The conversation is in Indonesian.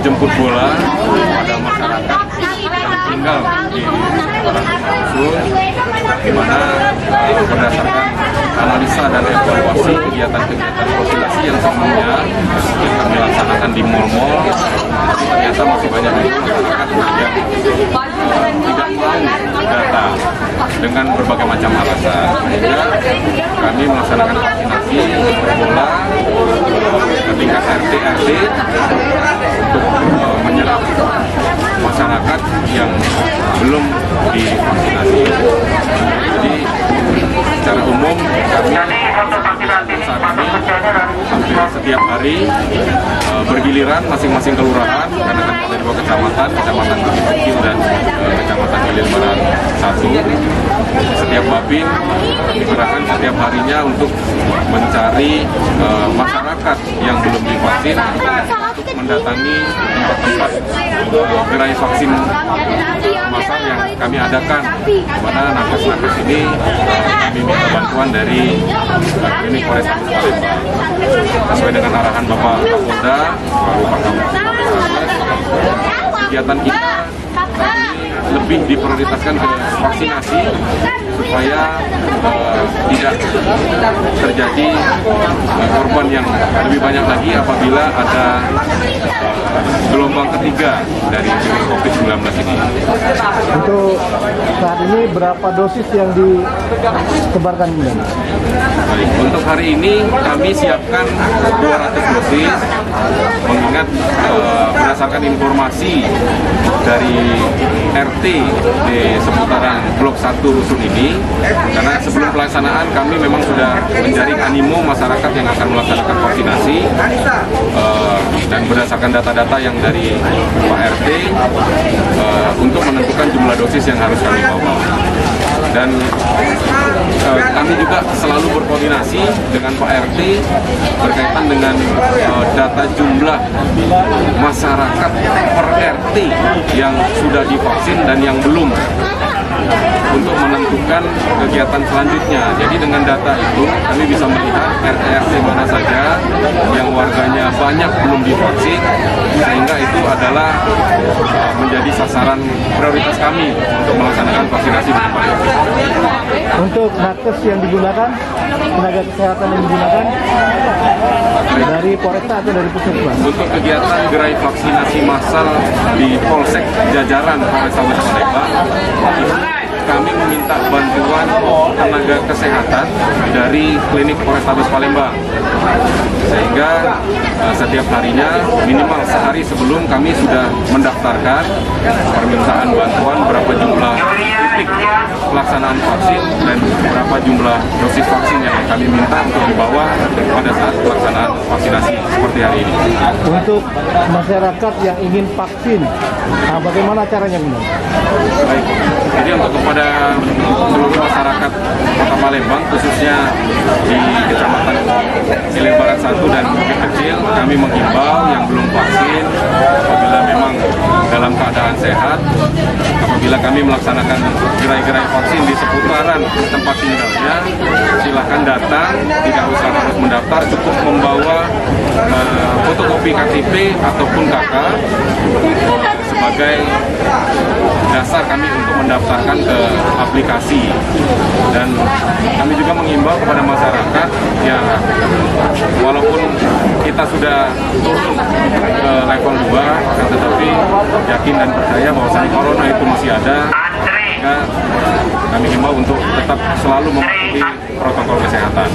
jemput bola pada masyarakat yang tinggal di dusun, di mana berdasarkan analisa dan evaluasi kegiatan-kegiatan vaksinasi yang sebelumnya kami laksanakan di mal-mal, ternyata masih banyak masyarakat yang tidak mau datang dengan berbagai macam alasan. Sehingga kami melaksanakan vaksinasi bola ke tingkat RT untuk menyerap masyarakat yang belum divaksinasi. Jadi secara umum kami saat ini hampir setiap hari bergiliran masing-masing kelurahan, karena kan ada 2 kecamatan Bukit Kecil dan Kecamatan Hilir Barat 1. Setiap babin dikerahkan setiap harinya untuk mencari masyarakat yang belum divaksin untuk mendatangi tempat-tempat gerai vaksin massal yang kami adakan, di mana nakes-nakes ini kami minta bantuan dari klinik Polrestabes Palembang sesuai dengan arahan Bapak Kapolda, Pak kegiatan kita lebih diprioritaskan ke vaksinasi supaya tidak terjadi korban yang lebih banyak lagi apabila ada gelombang ketiga dari virus COVID-19 ini. Untuk saat ini berapa dosis yang disebarkan? Baik, untuk hari ini kami siapkan 200 dosis, mengingat berdasarkan informasi dari RT di seputaran Blok 1 Rusun ini, karena sebelum pelaksanaan kami memang sudah menjaring animo masyarakat yang akan melaksanakan vaksinasi, dan berdasarkan data-data yang dari Pak RT untuk menentukan jumlah dosis yang harus kami bawa. Dan kami juga selalu berkoordinasi dengan Pak RT berkaitan dengan data jumlah masyarakat per RT yang sudah divaksin dan yang belum, untuk menentukan kegiatan selanjutnya. Jadi dengan data itu kami bisa melihat RT mana saja yang warganya banyak belum divaksin, sehingga itu adalah menjadi sasaran prioritas kami untuk melaksanakan vaksinasi di tempat ini. Untuk nakes yang digunakan, tenaga kesehatan yang digunakan dari Polresta atau dari Puskesmas? Untuk kegiatan gerai vaksinasi massal di Polsek jajaran Polrestabes Palembang, kami meminta bantuan tenaga kesehatan dari klinik Polrestabes Palembang, sehingga setiap harinya minimal sehari sebelum kami sudah mendaftarkan permintaan bantuan berapa jumlah titik pelaksanaan vaksin dan berapa jumlah dosis vaksin yang kami minta untuk dibawa pada saat pelaksanaan vaksinasi seperti hari ini. Untuk masyarakat yang ingin vaksin, bagaimana caranya? Baik, jadi untuk kepada seluruh masyarakat Kota Palembang, khususnya di Kecamatan Hilir Barat 1 dan Bukit Kecil, kami menghimbau yang belum vaksin, apabila memang dalam keadaan sehat, apabila kami melaksanakan gerai-gerai vaksin di seputaran tempat tinggalnya, silahkan datang, tidak usah harus mendaftar, cukup membawa fotokopi KTP ataupun KK sebagai dasar kami untuk mendaftarkan ke aplikasi. Dan kami juga mengimbau kepada masyarakat, ya walaupun kita sudah turun ke level 2, tetapi yakin dan percaya bahwasannya corona itu masih ada, sehingga kami himbau untuk tetap selalu mematuhi protokol kesehatan.